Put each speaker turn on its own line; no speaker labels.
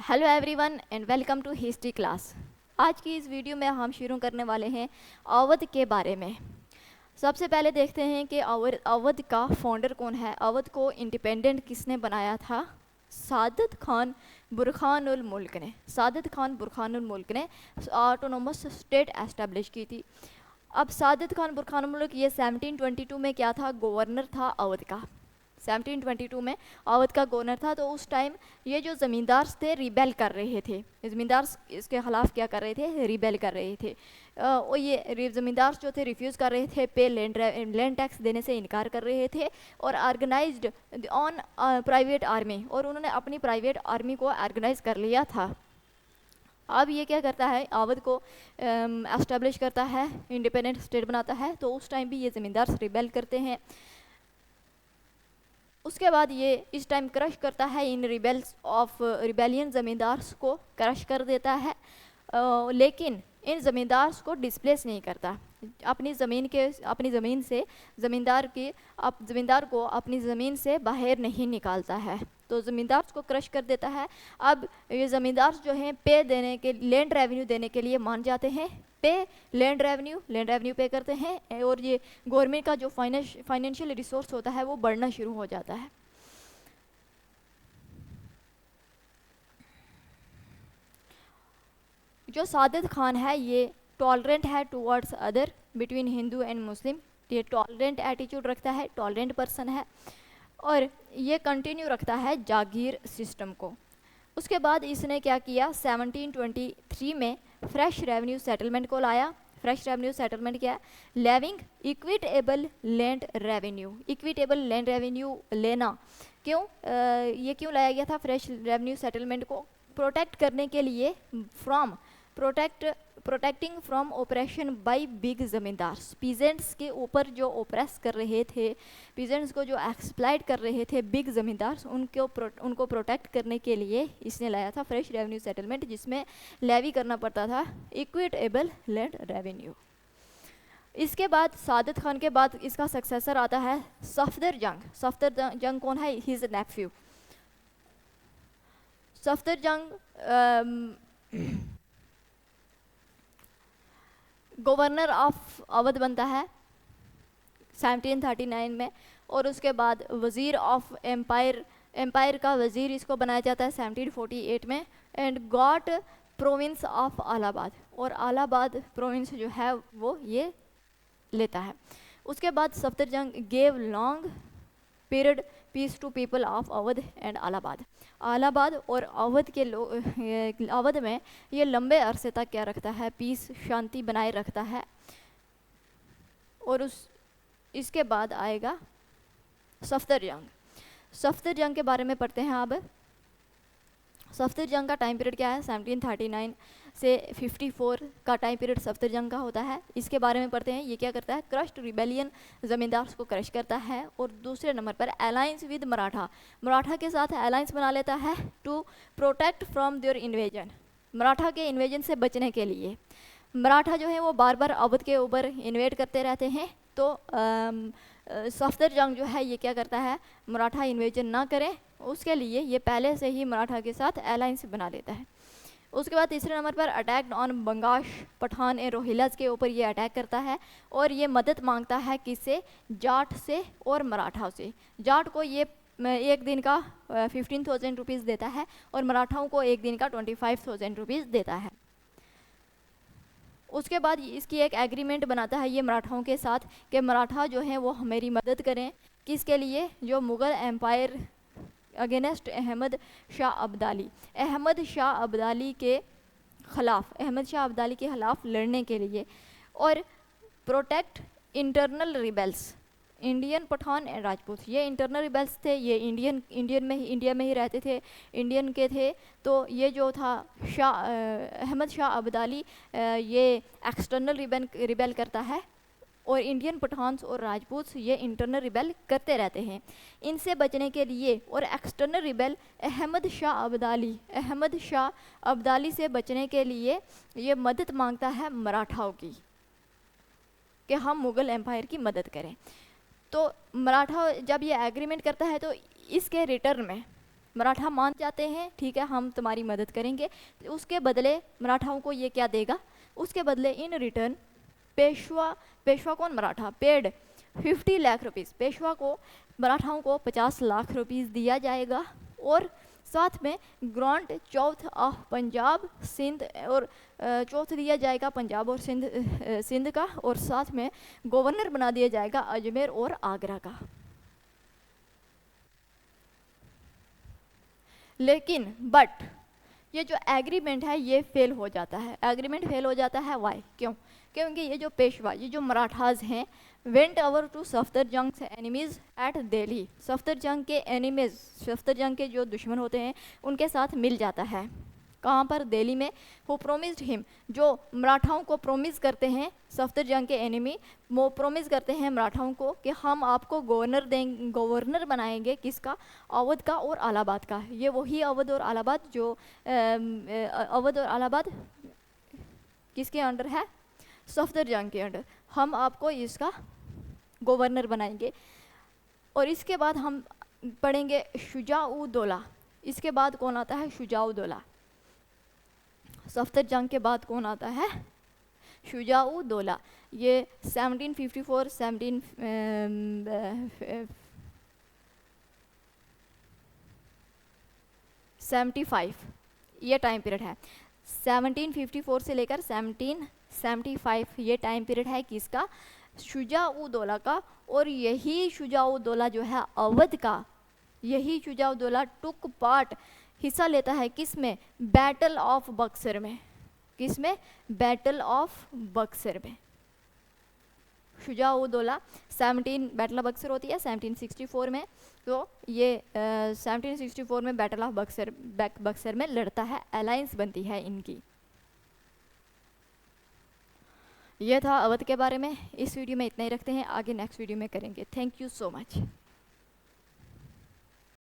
Hello everyone and welcome to history class. आज की इस वीडियो में हम शुरू करने वाले हैं अवध के बारे में। सबसे पहले देखते हैं कि अवध का फाउंडर कौन है। अवध को इंडिपेंडेंट किसने बनाया था? सादत खान बुरखानुल मुल्क ने। सादत खान बुरखानुल मुल्क ने ऑटोनोमस स्टेट एस्टेब्लिश की थी। अब सादत खान बुरखानुल मुल्क ये 1722 में क्या था? गवर्नर था अवध का। 1722 में अवध का गवर्नर था। तो उस टाइम ये जो ज़मींदार थे रिबेल कर रहे थे। ज़मींदार इसके ख़िलाफ़ क्या कर रहे थे? रिबेल कर रहे थे। और ये ज़मींदार जो थे रिफ्यूज़ कर रहे थे, पे लैंड टैक्स देने से इनकार कर रहे थे और ऑर्गेनाइज्ड ऑन प्राइवेट आर्मी, और उन्होंने अपनी प्राइवेट आर्मी को ऑर्गेनाइज कर लिया था। अब ये क्या करता है? अवध को एस्टेब्लिश करता है, इंडिपेंडेंट स्टेट बनाता है। तो उस टाइम भी ये ज़मींदार रिबेल करते हैं। उसके बाद ये इस टाइम क्रश करता है, इन रिबेलियन ज़मींदार्स को क्रश कर देता है। लेकिन इन ज़मींदार्स को डिस्प्लेस नहीं करता। अपनी ज़मीन से ज़मींदार को अपनी ज़मीन से बाहर नहीं निकालता है। तो ज़मींदार को क्रश कर देता है। अब ये ज़मींदार जो हैं लैंड रेवेन्यू देने के लिए मान जाते हैं। लैंड रेवेन्यू पे करते हैं और ये गवर्नमेंट का जो फाइनेंशियल रिसोर्स होता है वो बढ़ना शुरू हो जाता है। जो सादत खान है ये टॉलरेंट है towards other, between Hindu and Muslim. ये टॉलरेंट एटीट्यूड रखता है, टॉलरेंट पर्सन है, और ये कंटिन्यू रखता है जागीर सिस्टम को। उसके बाद इसने क्या किया? 1723 में फ्रेश रेवेन्यू सेटलमेंट को लाया। फ्रेश रेवेन्यू सेटलमेंट क्या है? Levying equitable land revenue. Equitable land revenue लेना क्यों? ये क्यों लाया गया था फ्रेश रेवेन्यू सेटलमेंट को? प्रोटेक्ट करने के लिए from protecting from operation by big zamindars. Peasants के ऊपर जो ओप्रेस कर रहे थे, पीजेंट्स को जो एक्सप्लॉइट कर रहे थे बिग ज़मींदार्स, उनको प्रोटेक्ट करने के लिए इसने लाया था फ्रेश रेवेन्यू सेटलमेंट, जिसमें लेवी करना पड़ता था इक्विटेबल लैंड रेवेन्यू। इसके बाद सादत खान के बाद इसका सक्सेसर आता है सफदर जंग। सफदर जंग कौन है? हिज नेफ्यू। सफदर जंग गवर्नर ऑफ अवध बनता है 1739 में, और उसके बाद वज़ीर ऑफ एम्पायर का वज़ीर इसको बनाया जाता है 1748 में, and got province of Allahabad, और अलाहाबाद प्रोविंस जो है वो ये लेता है। उसके बाद Safdar Jung gave long period peace to people of Awadh and Allahabad और अवध में ये लंबे अरसे तक क्या रखता है? पीस, शांति बनाए रखता है। और इसके बाद आएगा सफदर जंग। सफदर जंग के बारे में पढ़ते हैं अब। सफदर जंग का टाइम पीरियड क्या है? 1739 से 54 का टाइम पीरियड सफदर जंग का होता है। इसके बारे में पढ़ते हैं। ये क्या करता है? क्रश्ड रिबेलियन ज़मींदार्स को क्रश करता है। और दूसरे नंबर पर अलायंस विद मराठा के साथ अलायंस बना लेता है to protect from their invasion. Maratha के इन्वेजन से बचने के लिए। मराठा जो है वो बार बार अवध के ऊपर इन्वेड करते रहते हैं। तो सफदर जंग जो है ये क्या करता है? मराठा इन्वेजन ना करें उसके लिए ये पहले से ही मराठा के साथ अलायंस बना लेता है। उसके बाद तीसरे नंबर पर attack on Bangash, Pathan and Rohillas के ऊपर ये अटैक करता है, और ये मदद मांगता है किससे? जाट से और मराठा से। जाट को ये एक दिन का 15,000 रुपीज़ देता है, और मराठाओं को एक दिन का 25,000 रुपीज़ देता है। उसके बाद इसकी एक एग्रीमेंट बनाता है ये मराठाओं के साथ कि मराठा जो हैं वो मेरी मदद करें। किसके लिए? जो मुग़ल एम्पायर अगेंस्ट अहमद शाह अब्दाली के ख़िलाफ़ लड़ने के लिए, और protect internal rebels, Indian Pathan and Rajput. ये इंटरनल रिबेल्स थे, ये इंडिया में ही रहते थे, इंडियन के थे। तो ये जो था अहमद शाह अब्दाली ये एक्सटर्नल रिबेल करता है, और इंडियन पठान्स और राजपूत ये इंटरनल रिबेल करते रहते हैं। इनसे बचने के लिए, और एक्सटर्नल रिबेल अहमद शाह अब्दाली से बचने के लिए ये मदद मांगता है मराठाओं की कि हम मुग़ल एम्पायर की मदद करें। तो मराठा जब ये एग्रीमेंट करता है तो इसके रिटर्न में मराठा मान जाते हैं, ठीक है हम तुम्हारी मदद करेंगे। उसके बदले मराठाओं को ये क्या देगा, उसके बदले इन रिटर्न पेशवा कौन, मराठा, पेड 50 लाख रुपीज़, पेशवा को मराठाओं को 50 लाख रुपीज़ दिया जाएगा। और साथ में ग्रांट चौथ ऑफ पंजाब सिंध, और चौथ दिया जाएगा पंजाब और सिंध का, और साथ में गवर्नर बना दिया जाएगा अजमेर और आगरा का। लेकिन बट ये जो एग्रीमेंट है ये फेल हो जाता है। एग्रीमेंट फेल हो जाता है, वाई, क्यों? क्योंकि ये जो पेशवा, ये जो मराठाज हैं, went over to Safdarjung enemies at Delhi, Safdarjung के एनिमीज, सफदरजंग के जो दुश्मन होते हैं उनके साथ मिल जाता है। कहाँ पर, दिल्ली में। हु प्रोमिस्ड हिम, जो मराठाओं को प्रोमिस करते हैं, सफदरजंग के एनिमी वो प्रोमिस करते हैं मराठाओं को कि हम आपको गवर्नर बनाएंगे, किसका, अवध का और इलाहाबाद का। ये वही अवध और इलाहाबाद जो अवध और इलाहाबाद किसके अंडर है, सफदरजंग के अंडर। हम आपको इसका गवर्नर बनाएंगे। और इसके बाद हम पढ़ेंगे शुजा-उद-दौला। इसके बाद कौन आता है, शुजा-उद-दौला। सफदरजंग के बाद कौन आता है, शुजा-उद-दौला। ये 1754 1775 ये टाइम पीरियड है। 1754 से लेकर 1775 ये टाइम पीरियड है किसका, शुजा-उद-दौला का। और यही शुजा-उद-दौला जो है अवध का, यही शुजा-उद-दौला टुक पार्ट, हिस्सा लेता है किसमें, बैटल ऑफ बक्सर में। किसमें, बैटल ऑफ बक्सर में। शुजा-उद-दौला 17 बैटल ऑफ बक्सर होती है 1764 में, तो ये 1764 में बैटल ऑफ बक्सर में लड़ता है, अलायंस बनती है इनकी। यह था अवध के बारे में। इस वीडियो में इतना ही रखते हैं, आगे नेक्स्ट वीडियो में करेंगे। Thank you so much.